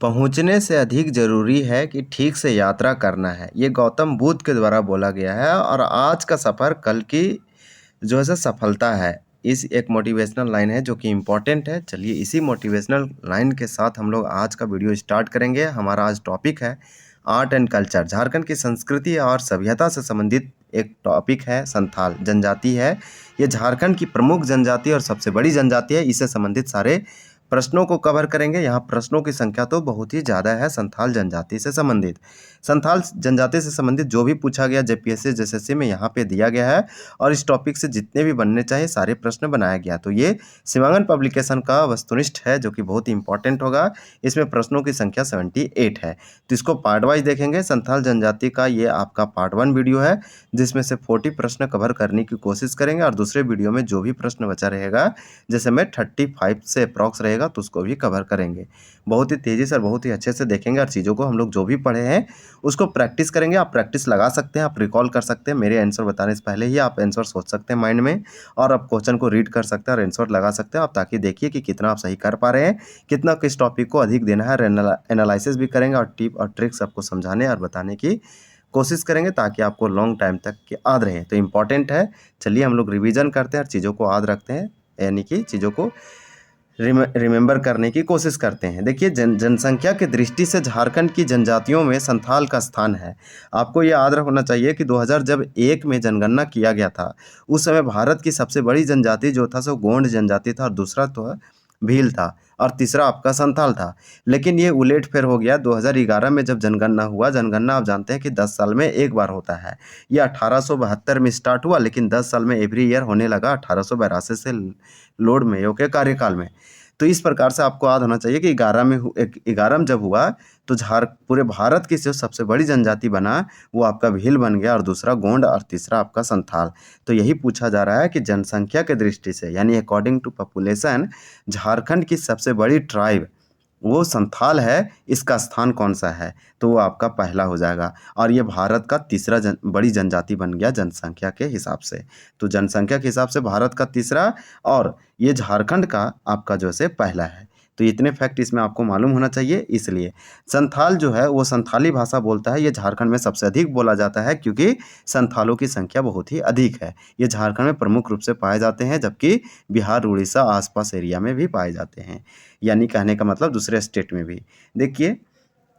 पहुँचने से अधिक ज़रूरी है कि ठीक से यात्रा करना है। ये गौतम बुद्ध के द्वारा बोला गया है और आज का सफ़र कल की जो है सफलता है। इस एक मोटिवेशनल लाइन है जो कि इम्पोर्टेंट है। चलिए इसी मोटिवेशनल लाइन के साथ हम लोग आज का वीडियो स्टार्ट करेंगे। हमारा आज टॉपिक है आर्ट एंड कल्चर। झारखंड की संस्कृति और सभ्यता से संबंधित एक टॉपिक है। संथाल जनजाति है। ये झारखंड की प्रमुख जनजाति और सबसे बड़ी जनजाति है। इससे संबंधित सारे प्रश्नों को कवर करेंगे। यहाँ प्रश्नों की संख्या तो बहुत ही ज़्यादा है संथाल जनजाति से संबंधित। संथाल जनजाति से संबंधित जो भी पूछा गया जेपीएससी जेएसएससी में यहाँ पे दिया गया है और इस टॉपिक से जितने भी बनने चाहिए सारे प्रश्न बनाया गया। तो ये शिवांगन पब्लिकेशन का वस्तुनिष्ठ है जो कि बहुत ही इंपॉर्टेंट होगा। इसमें प्रश्नों की संख्या 78 है। तो इसको पार्ट वाइज देखेंगे। संथाल जनजाति का ये आपका पार्ट 1 वीडियो है जिसमें से 40 प्रश्न कवर करने की कोशिश करेंगे और दूसरे वीडियो में जो भी प्रश्न बचा रहेगा जैसे में 35 से अप्रॉक्स रहेगा तो उसको भी कवर करेंगे। बहुत ही तेज़ी से और बहुत ही अच्छे से देखेंगे और चीज़ों को हम लोग जो भी पढ़े हैं उसको प्रैक्टिस करेंगे। आप प्रैक्टिस लगा सकते हैं, आप रिकॉल कर सकते हैं। मेरे आंसर बताने से पहले ही आप आंसर सोच सकते हैं माइंड में और आप क्वेश्चन को रीड कर सकते हैं और आंसर लगा सकते हैं आप, ताकि देखिए कि कितना आप सही कर पा रहे हैं, कितना किस टॉपिक को अधिक देना है। एनालिसिस भी करेंगे और टिप और ट्रिक्स आपको समझाने और बताने की कोशिश करेंगे ताकि आपको लॉन्ग टाइम तक याद रहे। तो इम्पॉर्टेंट है। चलिए हम लोग रिवीजन करते हैं और चीज़ों को याद रखते हैं, यानी कि चीज़ों को रिमेंबर करने की कोशिश करते हैं। देखिए जनसंख्या की दृष्टि से झारखंड की जनजातियों में संथाल का स्थान है। आपको ये याद रखना चाहिए कि 2001 में जनगणना किया गया था उस समय भारत की सबसे बड़ी जनजाति जो था सो गोंड जनजाति था और दूसरा तो भील था और तीसरा आपका संथाल था। लेकिन ये उलटफेर हो गया 2011 में जब जनगणना हुआ। जनगणना आप जानते हैं कि 10 साल में एक बार होता है। ये 1872 में स्टार्ट हुआ लेकिन 10 साल में एवरी ईयर होने लगा 1882 से लॉर्ड मेयो के कार्यकाल में। तो इस प्रकार से आपको याद होना चाहिए कि 11 में जब हुआ तो पूरे भारत की जो सबसे बड़ी जनजाति बना वो आपका भील बन गया और दूसरा गोंड और तीसरा आपका संथाल। तो यही पूछा जा रहा है कि जनसंख्या के दृष्टि से यानी अकॉर्डिंग टू पॉपुलेशन झारखंड की सबसे बड़ी ट्राइब वो संथाल है, इसका स्थान कौन सा है? तो वो आपका पहला हो जाएगा और ये भारत का तीसरा बड़ी जनजाति बन गया जनसंख्या के हिसाब से। तो जनसंख्या के हिसाब से भारत का तीसरा और ये झारखंड का आपका जो है पहला है। तो इतने फैक्ट इसमें आपको मालूम होना चाहिए। इसलिए संथाल जो है वो संथाली भाषा बोलता है। ये झारखंड में सबसे अधिक बोला जाता है क्योंकि संथालों की संख्या बहुत ही अधिक है। ये झारखंड में प्रमुख रूप से पाए जाते हैं जबकि बिहार उड़ीसा आसपास एरिया में भी पाए जाते हैं, यानी कहने का मतलब दूसरे स्टेट में भी। देखिए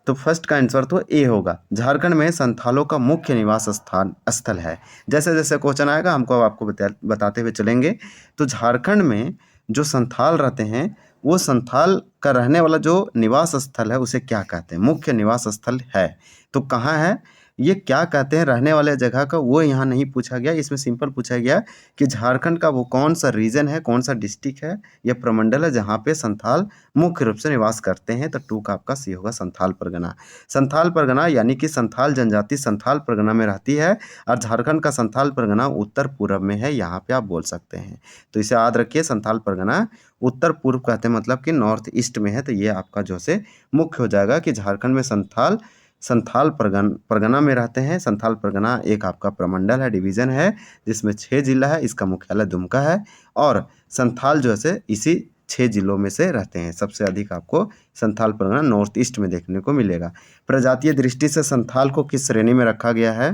तो फर्स्ट का आंसर तो ए होगा। झारखंड में संथालों का मुख्य निवास स्थल है। जैसे जैसे क्वेश्चन आएगा हमको आपको बताते हुए चलेंगे। तो झारखंड में जो संथाल रहते हैं वो संथाल का रहने वाला जो निवास स्थल है उसे क्या कहते हैं? मुख्य निवास स्थल है। तो कहाँ है ये, क्या कहते हैं रहने वाले जगह का, वो यहाँ नहीं पूछा गया। इसमें सिंपल पूछा गया कि झारखंड का वो कौन सा रीजन है, कौन सा डिस्ट्रिक्ट है या प्रमंडल है जहाँ पे संथाल मुख्य रूप से निवास करते हैं। तो 2 का आपका सी होगा संथाल परगना। संथाल परगना यानी कि संथाल जनजाति संथाल परगना में रहती है और झारखंड का संथाल परगना उत्तर पूर्व में है, यहाँ पे आप बोल सकते हैं। तो इसे याद रखिए, संथाल परगना उत्तर पूर्व कहते हैं मतलब कि नॉर्थ ईस्ट में है। तो ये आपका जो से मुख्य हो जाएगा कि झारखंड में संथाल परगना में रहते हैं। संथाल परगना एक आपका प्रमंडल है, डिवीज़न है जिसमें 6 जिला है। इसका मुख्यालय दुमका है और संथाल जो है इसी 6 जिलों में से रहते हैं। सबसे अधिक आपको संथाल परगना नॉर्थ ईस्ट में देखने को मिलेगा। प्रजातीय दृष्टि से संथाल को किस श्रेणी में रखा गया है?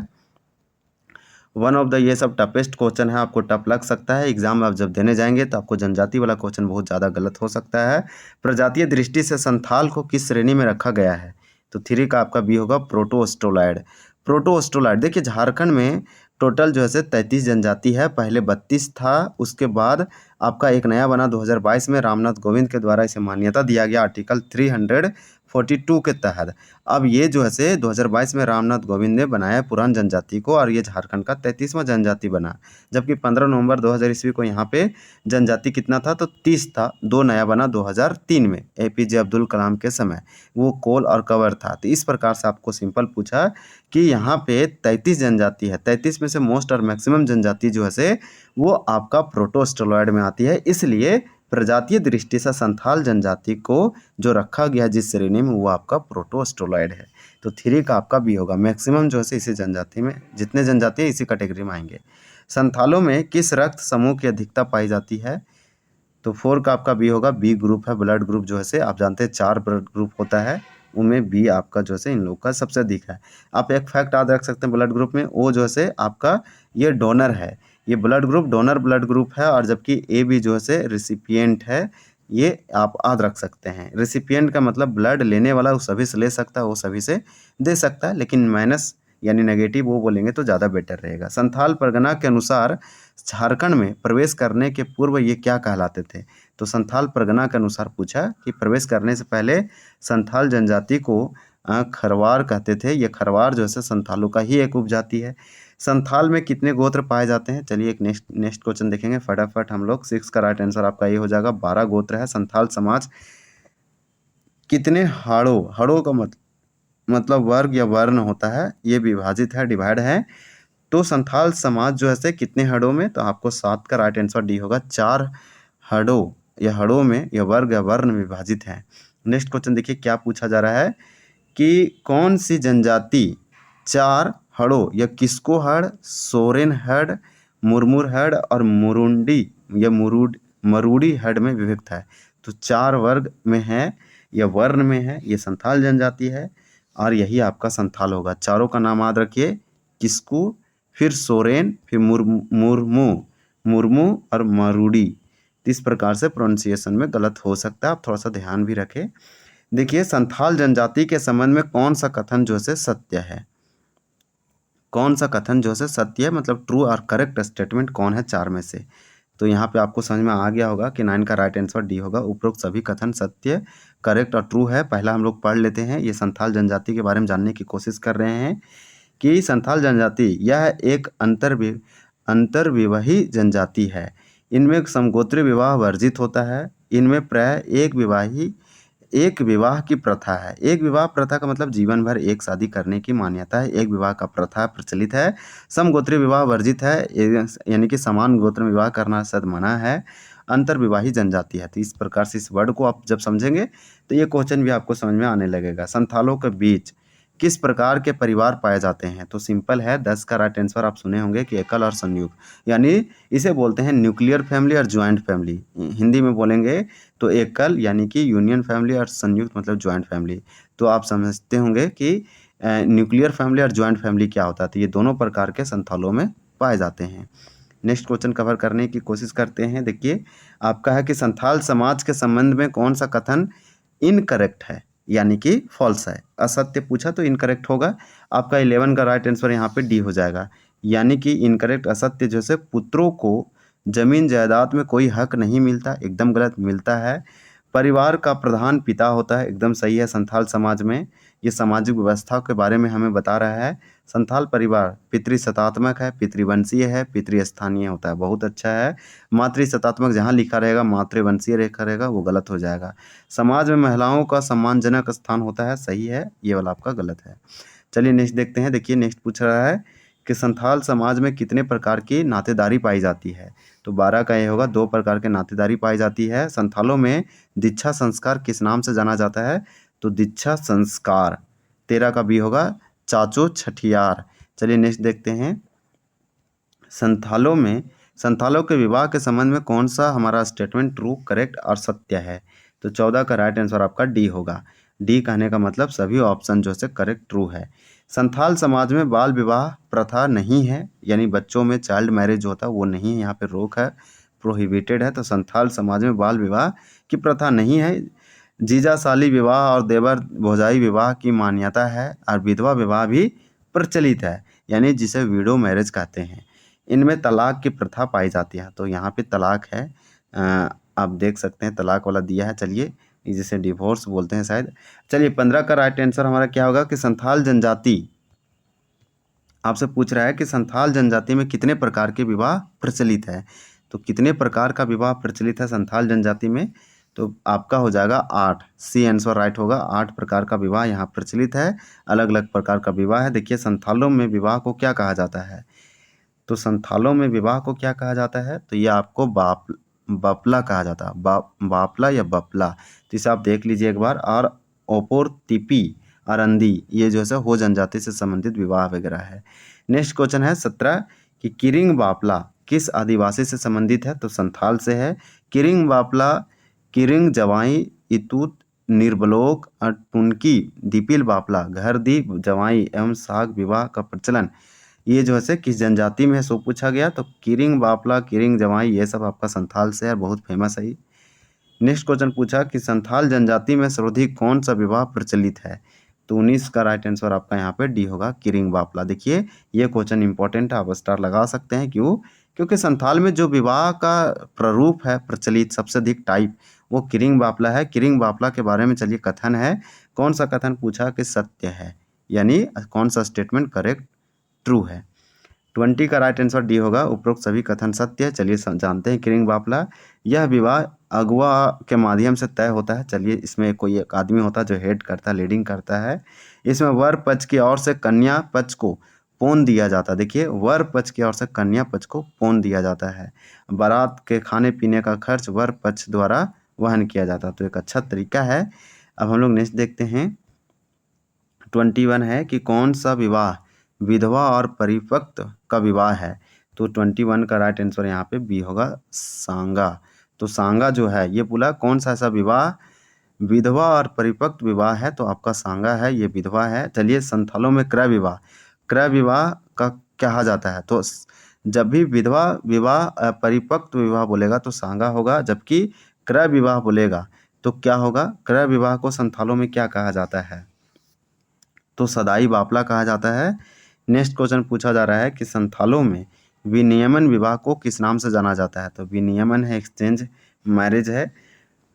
वन ऑफ द ये सब टफेस्ट क्वेश्चन है, आपको टफ लग सकता है। एग्जाम में आप जब देने जाएंगे तो आपको जनजाति वाला क्वेश्चन बहुत ज़्यादा गलत हो सकता है। प्रजातीय दृष्टि से संथाल को किस श्रेणी में रखा गया है? तो 3 का आपका बी होगा प्रोटोस्टोलाइड। प्रोटोस्टोलाइड देखिए झारखंड में टोटल जो है 33 जनजाति है। पहले 32 था, उसके बाद आपका एक नया बना 2022 में। रामनाथ कोविंद के द्वारा इसे मान्यता दिया गया आर्टिकल 342 के तहत। अब ये जो है 2022 में रामनाथ कोविंद ने बनाया पुरान जनजाति को और ये झारखंड का 33वां जनजाति बना। जबकि 15 नवंबर 2000 ईस्वी को यहाँ पे जनजाति कितना था? तो 30 था। 2 नया बना 2003 में एपीजे अब्दुल कलाम के समय, वो कोल और कवर था। तो इस प्रकार से आपको सिंपल पूछा कि यहाँ पे 33 जनजाति है। 33 में से मोस्ट और मैक्सिमम जनजाति जो है वो आपका प्रोटोस्टोलॉइड में आती है। इसलिए प्रजातीय दृष्टि से संथाल जनजाति को जो रखा गया जिस श्रेणी में वो आपका प्रोटोस्टोलॉइड है। तो 3 का आपका बी होगा। मैक्सिमम जो है इसी जनजाति में, जितने जनजाति है इसी कैटेगरी में आएंगे। संथालों में किस रक्त समूह की अधिकता पाई जाती है? तो 4 का आपका बी होगा। बी ग्रुप है, ब्लड ग्रुप जो है आप जानते हैं 4 ब्लड ग्रुप होता है। उनमें बी आपका जो है इन लोग का सबसे अधिक है। आप एक फैक्ट याद रख सकते हैं ब्लड ग्रुप में, ओ जो है आपका ये डोनर है, ये blood group donor blood group है, और जबकि ए बी जो है रिसिपिएंट है, ये आप याद रख सकते हैं। रिसिपिएंट का मतलब ब्लड लेने वाला वो सभी से ले सकता है, वो सभी से दे सकता है, लेकिन माइनस यानी नेगेटिव वो बोलेंगे तो ज़्यादा बेटर रहेगा। संथाल परगना के अनुसार झारखंड में प्रवेश करने के पूर्व ये क्या कहलाते थे? तो संथाल परगना के अनुसार पूछा कि प्रवेश करने से पहले संथाल जनजाति को खरवार कहते थे। ये खरवार जो है संथालों का ही एक उपजाति है। संथाल में कितने गोत्र पाए जाते हैं? चलिए एक नेक्स्ट क्वेश्चन देखेंगे फटाफट हम लोग। 6 का राइट आंसर आपका ये हो जाएगा, 12 गोत्र है। संथाल समाज कितने हड़ों का मतलब वर्ग या वर्ण होता है, ये विभाजित है, डिवाइड है। तो संथाल समाज जो है कितने हड़ों में? तो आपको 7 का राइट आंसर डी होगा, 4 हड़ों या हड़ों में या वर्ग या वर्ण विभाजित है। नेक्स्ट क्वेश्चन देखिए क्या पूछा जा रहा है कि कौन सी जनजाति 4 हड़ों या किस्को हड़, सोरेन हड़, मुरमुर हड़ और मुरुंडी या मरूडी हड़ में विभक्त है? तो 4 वर्ग में है या वर्ण में है, ये संथाल जनजाति है और यही आपका संथाल होगा। चारों का नाम याद रखिए, किस्कू, फिर सोरेन, फिर मुर्मू और मरूडी। इस प्रकार से प्रोनाउंसिएशन में गलत हो सकता है, आप थोड़ा सा ध्यान भी रखें। देखिए संथाल जनजाति के संबंध में कौन सा कथन जो है सत्य है? कौन सा कथन जो है सत्य है, मतलब ट्रू और करेक्ट स्टेटमेंट कौन है 4 में से? तो यहाँ पे आपको समझ में आ गया होगा कि 9 का राइट आंसर डी होगा। उपरोक्त सभी कथन सत्य, करेक्ट और ट्रू है। पहला हम लोग पढ़ लेते हैं। ये संथाल जनजाति के बारे में जानने की कोशिश कर रहे हैं कि संथाल जनजाति यह एक अंतर्विवाही जनजाति है। इनमें समगोत्रीय विवाह वर्जित होता है। इनमें प्राय एक विवाह की प्रथा है। एक विवाह प्रथा का मतलब जीवन भर एक शादी करने की मान्यता है। एक विवाह का प्रथा प्रचलित है। समगोत्रीय विवाह वर्जित है, यानी कि समान गोत्र में विवाह करना सद मना है। अंतर्विवाही जनजाति है। तो इस प्रकार से इस वर्ड को आप जब समझेंगे तो ये क्वेश्चन भी आपको समझ में आने लगेगा। संथालों के बीच किस प्रकार के परिवार पाए जाते हैं? तो सिंपल है, 10 का राइट आंसर आप सुने होंगे कि एकल और संयुक्त, यानी इसे बोलते हैं न्यूक्लियर फैमिली और ज्वाइंट फैमिली। हिंदी में बोलेंगे तो एकल यानी कि यूनियन फैमिली और संयुक्त मतलब ज्वाइंट फैमिली। तो आप समझते होंगे कि न्यूक्लियर फैमिली और ज्वाइंट फैमिली क्या होता है। तो ये दोनों प्रकार के संथालों में पाए जाते हैं। नेक्स्ट क्वेश्चन कवर करने की कोशिश करते हैं। देखिए आपका है कि संथाल समाज के संबंध में कौन सा कथन इनकरेक्ट है, यानी कि फॉल्स है। असत्य पूछा तो इनकरेक्ट होगा। आपका 11 का राइट आंसर यहाँ पे डी हो जाएगा, यानी कि इनकरेक्ट असत्य जैसे पुत्रों को जमीन जायदाद में कोई हक नहीं मिलता, एकदम गलत, मिलता है। परिवार का प्रधान पिता होता है, एकदम सही है। संथाल समाज में ये सामाजिक व्यवस्था के बारे में हमें बता रहा है। संथाल परिवार पितृसत्तात्मक है, पितृवंशीय है, पितृस्थानीय होता है, बहुत अच्छा है। मातृसत्तात्मक जहाँ लिखा रहेगा मातृवंशीय लिखा रहेगा वो गलत हो जाएगा। समाज में महिलाओं का सम्मानजनक स्थान होता है, सही है, ये वाला आपका गलत है। चलिए नेक्स्ट देखते हैं। देखिए नेक्स्ट पूछ रहा है कि संथाल समाज में कितने प्रकार की नातेदारी पाई जाती है? तो 12 का ये होगा, 2 प्रकार के नातेदारी पाई जाती है। संथालों में दीक्षा संस्कार किस नाम से जाना जाता है? तो दीक्षा संस्कार। 13 का बी होगा, चाचो छठियार। चलिए नेक्स्ट देखते हैं। संथालों के विवाह के संबंध में कौन सा हमारा स्टेटमेंट ट्रू, करेक्ट और सत्य है? तो 14 का राइट आंसर आपका डी होगा। डी कहने का मतलब सभी ऑप्शन जो है करेक्ट ट्रू है। संथाल समाज में बाल विवाह प्रथा नहीं है, यानी बच्चों में चाइल्ड मैरिज होता है वो नहीं है, यहाँ पे रोक है, प्रोहिबिटेड है। तो संथाल समाज में बाल विवाह की प्रथा नहीं है। जीजा साली विवाह और देवर भौजाई विवाह की मान्यता है और विधवा विवाह भी प्रचलित है, यानी जिसे विडो मैरिज कहते हैं। इनमें तलाक की प्रथा पाई जाती है, तो यहाँ पे तलाक है, आप देख सकते हैं तलाक वाला दिया है। चलिए जिसे डिवोर्स बोलते हैं शायद। चलिए 15 का राइट आंसर हमारा क्या होगा कि संथाल जनजाति आपसे पूछ रहा है कि संथाल जनजाति में कितने प्रकार के विवाह प्रचलित है। तो कितने प्रकार का विवाह प्रचलित है संथाल जनजाति में? तो आपका हो जाएगा 8, सी आंसर राइट होगा। 8 प्रकार का विवाह यहाँ प्रचलित है, अलग अलग प्रकार का विवाह है। देखिए संथालों में विवाह को क्या कहा जाता है? तो संथालों में विवाह को क्या कहा जाता है? तो ये आपको बापला कहा जाता है, बापला या बपला। तो इसे आप देख लीजिए एक बार। और ओपोर तिपी अरंदी ये जो है हो जनजाति से संबंधित विवाह वगैरह है। नेक्स्ट क्वेश्चन है 17 कि किरिंग बापला किस आदिवासी से संबंधित है? तो संथाल से है। किरिंग बापला किरिंग जवाई इतूत निर्बलोक टुनकी दीपिल बापला घर दी जवाई एवं साग विवाह का प्रचलन ये जो है किस जनजाति में है सो पूछा गया। तो किरिंग बापला किरिंग जवाई ये सब आपका संथाल से है, बहुत फेमस है। नेक्स्ट क्वेश्चन पूछा कि संथाल जनजाति में सर्वाधिक कौन सा विवाह प्रचलित है। तो 19 का राइट आंसर आपका यहाँ पे डी होगा, किरिंग बापला। देखिए ये क्वेश्चन इंपॉर्टेंट है, आप स्टार लगा सकते हैं। क्यों? क्योंकि संथाल में जो विवाह का प्रारूप है प्रचलित सबसे अधिक टाइप वो किरिंग बापला है। किरिंग बापला के बारे में चलिए कथन है, कौन सा कथन पूछा कि सत्य है, यानी कौन सा स्टेटमेंट करेक्ट ट्रू है। 20 का राइट आंसर डी होगा, उपरोक्त सभी कथन सत्य है। चलिए जानते हैं किरिंग बापला। यह विवाह अगुआ के माध्यम से तय होता है। चलिए इसमें कोई एक आदमी होता है जो हेड करता है, लीडिंग करता है। इसमें वर पक्ष की ओर से कन्या पक्ष को पौन दिया जाता है। देखिए वर पक्ष की ओर से कन्या पक्ष को पौन दिया जाता है। बारात के खाने पीने का खर्च वर पक्ष द्वारा वहन किया जाता है। तो एक अच्छा तरीका है। अब हम लोग नेक्स्ट देखते हैं। 21 है कि कौन सा विवाह विधवा और परिपक्व का विवाह है। तो 21 का राइट आंसर यहाँ पे बी होगा, सांगा। तो सांगा जो है ये बोला कौन सा ऐसा विवाह विधवा और परिपक्व विवाह है, तो आपका सांगा है, ये विधवा है। चलिए संथालों में क्रय विवाह का कहा जाता है। तो जब भी विधवा विवाह परिपक्व विवाह बोलेगा तो सांगा होगा, जबकि क्रय विवाह बोलेगा तो क्या होगा, क्रय विवाह को संथालों में क्या कहा जाता है, तो सदाई बापला कहा जाता है। नेक्स्ट क्वेश्चन पूछा जा रहा है कि संथालों में विनियमन विवाह को किस नाम से जाना जाता है। तो विनियमन है, एक्सचेंज मैरिज है।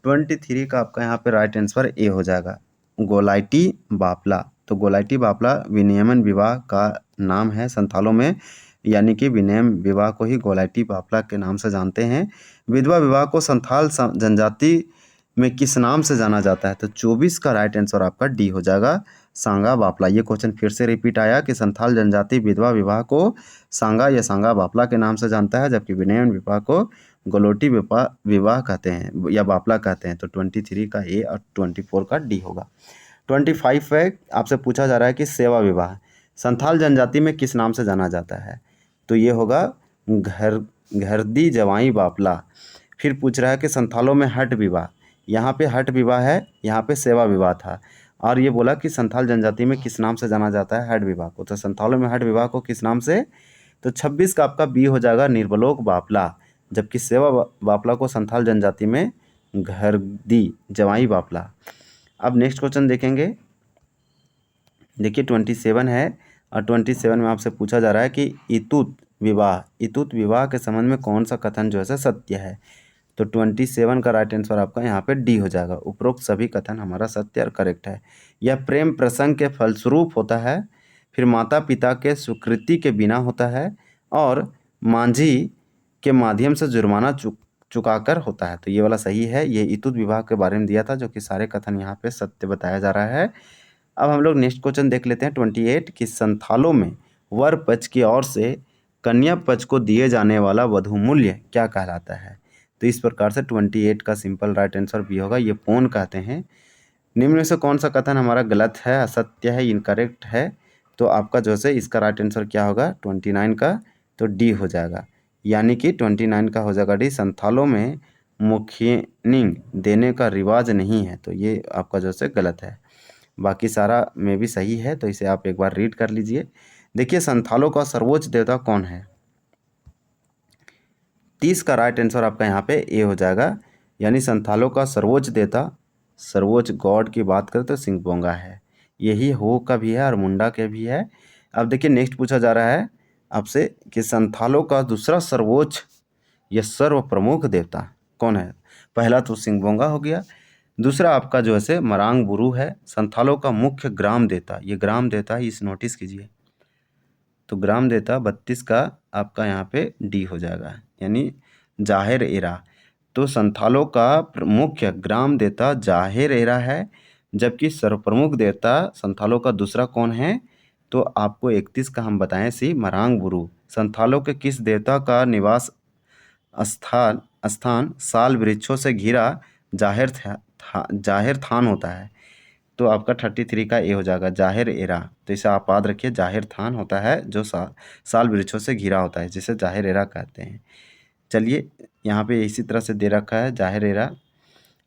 23 का आपका यहाँ पे राइट आंसर ए हो जाएगा, गोलाइटी बापला। तो गोलाइटी बापला विनियमन विवाह का नाम है संथालों में, यानी कि विनियम विवाह को ही गोलाइटी बापला के नाम से जानते हैं। विधवा विवाह को संथाल जनजाति में किस नाम से जाना जाता है। तो 24 का राइट आंसर आपका डी हो जाएगा, सांगा बापला। ये क्वेश्चन फिर से रिपीट आया कि संथाल जनजाति विधवा विवाह को सांगा या सांगा बापला के नाम से जानता है, जबकि विनियमन विवाह को गोलोटी विवाह कहते हैं या बापला कहते हैं। तो 23 का ए और 24 का डी होगा। 25 है, आपसे पूछा जा रहा है कि सेवा विवाह संथाल जनजाति में किस नाम से जाना जाता है। तो ये होगा घरदी जवाई बापला। फिर पूछ रहा है कि संथालों में हट विवाह, यहाँ पे हट विवाह है, यहाँ पे सेवा विवाह था। और ये बोला कि संथाल जनजाति में किस नाम से जाना जाता है हट विवाह को। तो संथालों में हट विवाह को किस नाम से, तो 26 का आपका बी हो जाएगा, निर्बलोक बापला। जबकि सेवा बापला को संथाल जनजाति में घरदी जवाई बापला। अब नेक्स्ट क्वेश्चन देखेंगे। देखिए 27 है और 27 में आपसे पूछा जा रहा है कि इतुत विवाह के संबंध में कौन सा कथन जो है सत्य है। तो 27 का राइट आंसर आपका यहाँ पे डी हो जाएगा, उपरोक्त सभी कथन हमारा सत्य और करेक्ट है। यह प्रेम प्रसंग के फलस्वरूप होता है, फिर माता पिता के स्वीकृति के बिना होता है, और मांझी के माध्यम से जुर्माना चुकाकर होता है। तो ये वाला सही है, ये इतुत विवाह के बारे में दिया था, जो कि सारे कथन यहाँ पे सत्य बताया जा रहा है। अब हम लोग नेक्स्ट क्वेश्चन देख लेते हैं 28 कि संथालों में वर पक्ष की ओर से कन्या पक्ष को दिए जाने वाला वधु मूल्य क्या कहलाता है। तो इस प्रकार से 28 का सिंपल राइट आंसर भी होगा, ये पौन कहते हैं। निम्न में से कौन सा कथन हमारा गलत है, असत्य है, इनकरेक्ट है। तो आपका जो है इसका राइट आंसर क्या होगा 29 का, तो डी हो जाएगा, यानी कि 29 का हो जाएगा डी। संथालों में मुखियनिंग देने का रिवाज नहीं है, तो ये आपका जो है गलत है। बाकी सारा में भी सही है, तो इसे आप एक बार रीड कर लीजिए। देखिए संथालों का सर्वोच्च देवता कौन है। 30 का राइट आंसर आपका यहाँ पे ए हो जाएगा, यानी संथालों का सर्वोच्च देवता, सर्वोच्च गॉड की बात करें तो सिंगबोंगा है। यही हो का भी है और मुंडा के भी है। अब देखिए नेक्स्ट पूछा जा रहा है आपसे कि संथालों का दूसरा सर्वोच्च या सर्व प्रमुख देवता कौन है। पहला तो सिंगबोंगा हो गया, दूसरा आपका जो है मरांग बुरू है। संथालों का मुख्य ग्राम देवता, ये ग्राम देवता है, इस नोटिस कीजिए। तो ग्राम देवता 32 का आपका यहाँ पे डी हो जाएगा, यानी जाहिर एरा। तो संथालों का मुख्य ग्राम देवता जाहिर एरा है, जबकि सर्वप्रमुख देवता संथालों का दूसरा कौन है। तो आपको 31 का हम बताएं सी मरांग बुरू। संथालों के किस देवता का निवास स्थान साल वृक्षों से घिरा जाहिर थान होता है। तो आपका 33 का ए हो जाएगा, जाहिर एरा। तो इसे आप याद रखिए, जाहिर थान होता है जो साल वृक्षों से घिरा होता है, जिसे जाहिर एरा कहते हैं। चलिए यहाँ पे इसी तरह से दे रखा है जाहिर एरा।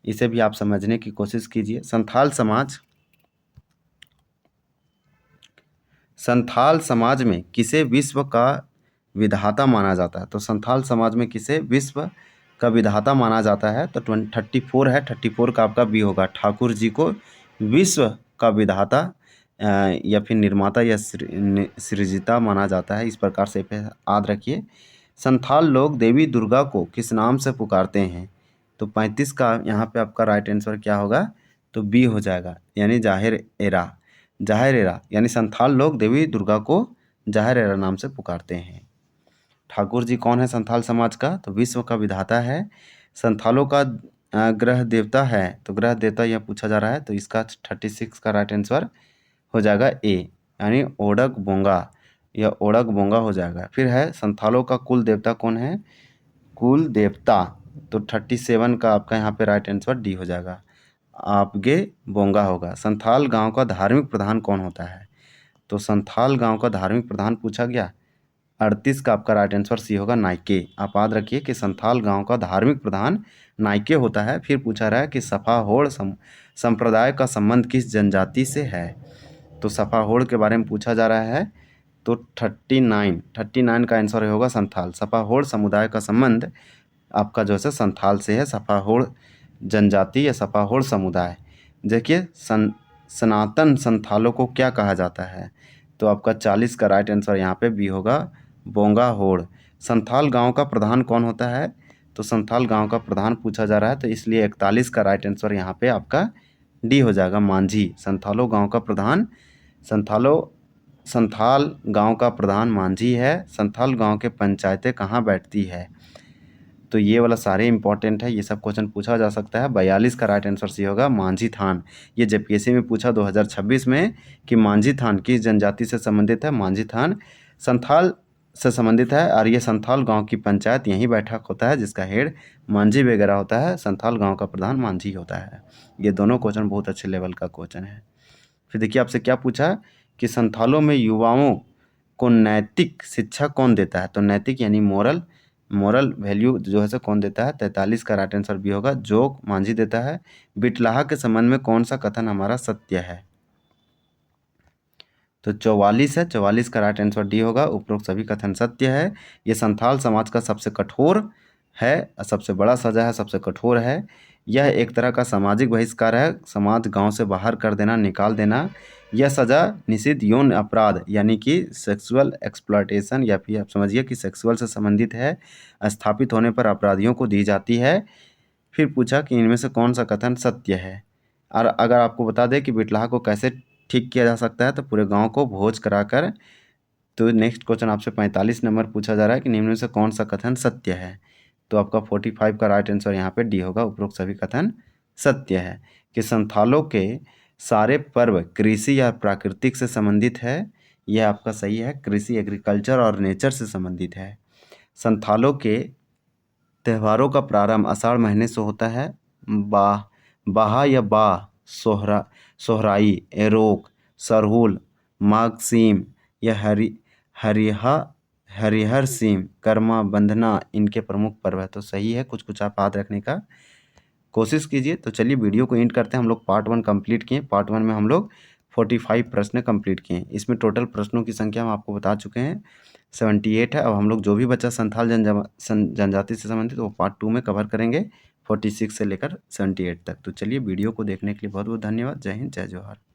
इसे भी आप समझने की कोशिश कीजिए। संथाल समाज में किसे विश्व का विधाता माना जाता है? तो संथाल समाज में किसे विश्व का विधाता माना जाता है? तो 34 है, 34 का आपका बी होगा। ठाकुर जी को विश्व का विधाता या फिर निर्माता या सृजिता माना जाता है। इस प्रकार से याद रखिए। संथाल लोग देवी दुर्गा को किस नाम से पुकारते हैं? तो 35 का यहाँ पे आपका राइट आंसर क्या होगा? तो बी हो जाएगा, यानी जाहिर एरा। जाहिर एरा यानी संथाल लोग देवी दुर्गा को जाहिर एरा नाम से पुकारते हैं। ठाकुर जी कौन है संथाल समाज का? तो विश्व का विधाता है। संथालों का ग्रह देवता है, तो ग्रह देवता यह पूछा जा रहा है, तो इसका 36 का राइट आंसर हो जाएगा ए, यानी ओडक बोंगा। यह ओडक बोंगा हो जाएगा। फिर है संथालों का कुल देवता कौन है? कुल देवता, तो 37 का आपका यहाँ पे राइट आंसर डी हो जाएगा, आपगे बोंगा होगा। संथाल गांव का धार्मिक प्रधान कौन होता है? तो संथाल गांव का धार्मिक प्रधान पूछा गया, 38 का आपका राइट आंसर सी होगा, नाइके। आप याद रखिए कि संथाल गांव का धार्मिक प्रधान नाइके होता है। फिर पूछा रहा है कि सफाहोड़ संप्रदाय का संबंध किस जनजाति से है? तो सफाहोड़ के बारे में पूछा जा रहा है, तो 39 का आंसर होगा संथाल। सफाहोड़ समुदाय का संबंध आपका जो है संथाल से है, सफाहोड़ जनजाति या सफाहोड़ समुदाय। देखिए सनातन संथालों को क्या कहा जाता है? तो आपका 40 का राइट आंसर यहाँ पे बी होगा, बोंगा होड़। संथाल गांव का प्रधान कौन होता है? तो संथाल गांव का प्रधान पूछा जा रहा है, तो इसलिए 41 का राइट आंसर यहाँ पे आपका डी हो जाएगा, मांझी। संथालों गांव का प्रधान संथाल गांव का प्रधान मांझी है। संथाल गांव के पंचायतें कहाँ बैठती है? तो ये वाला सारे इंपॉर्टेंट है, ये सब क्वेश्चन पूछा जा सकता है। 42 का राइट आंसर सी होगा, मांझी थान। ये जेपीएससी में पूछा 2026 में कि मांझी थान किस जनजाति से संबंधित है? मांझी थान संथाल से संबंधित है, और ये संथाल गांव की पंचायत यहीं बैठक होता है, जिसका हेड मांझी वगैरह होता है। संथाल गांव का प्रधान मांझी होता है। ये दोनों क्वेश्चन बहुत अच्छे लेवल का क्वेश्चन है। फिर देखिए आपसे क्या पूछा कि संथालों में युवाओं को नैतिक शिक्षा कौन देता है? तो नैतिक यानी मोरल वैल्यू जो है कौन देता है? 43 का राइट आंसर भी होगा, जोग मांझी देता है। बिटलाहा के संबंध में कौन सा कथन हमारा सत्य है? तो 44 है, 44 का राइट आंसर डी होगा, उपरोक्त सभी कथन सत्य है। ये संथाल समाज का सबसे कठोर है, सबसे बड़ा सजा है, सबसे कठोर है। यह एक तरह का सामाजिक बहिष्कार है, समाज गांव से बाहर कर देना, निकाल देना। यह सज़ा निषिद्ध यौन अपराध यानी कि सेक्सुअल एक्सप्लॉयटेशन, या फिर आप समझिए कि सेक्सुअल से संबंधित है, स्थापित होने पर अपराधियों को दी जाती है। फिर पूछा कि इनमें से कौन सा कथन सत्य है। और अगर आपको बता दें कि बिटलाहा को कैसे ठीक किया जा सकता है, तो पूरे गांव को भोज कराकर। तो नेक्स्ट क्वेश्चन आपसे 45 नंबर पूछा जा रहा है कि निम्न में से कौन सा कथन सत्य है? तो आपका 45 का राइट आंसर यहाँ पे डी होगा, उपरोक्त सभी कथन सत्य है। कि संथालों के सारे पर्व कृषि या प्राकृतिक से संबंधित है, यह आपका सही है, कृषि एग्रीकल्चर और नेचर से संबंधित है। संथालों के त्योहारों का प्रारंभ आषाढ़ महीने से होता है। बाहा या सोहराई, एरोक, सरहुल, माघ सीम या हरिहर सीम, कर्मा, बंधना इनके प्रमुख पर्व है। तो सही है, कुछ आप याद रखने का कोशिश कीजिए। तो चलिए वीडियो को एंड करते हैं। हम लोग पार्ट 1 कंप्लीट किए। पार्ट 1 में हम लोग 45 प्रश्न कंप्लीट किए। इसमें टोटल प्रश्नों की संख्या हम आपको बता चुके हैं, 78 है। अब हम लोग जो भी बचा संथाल जनजाति से संबंधित वो पार्ट 2 में कवर करेंगे, 46 से लेकर 78 तक। तो चलिए वीडियो को देखने के लिए बहुत बहुत धन्यवाद। जय हिंद, जय जवाहर।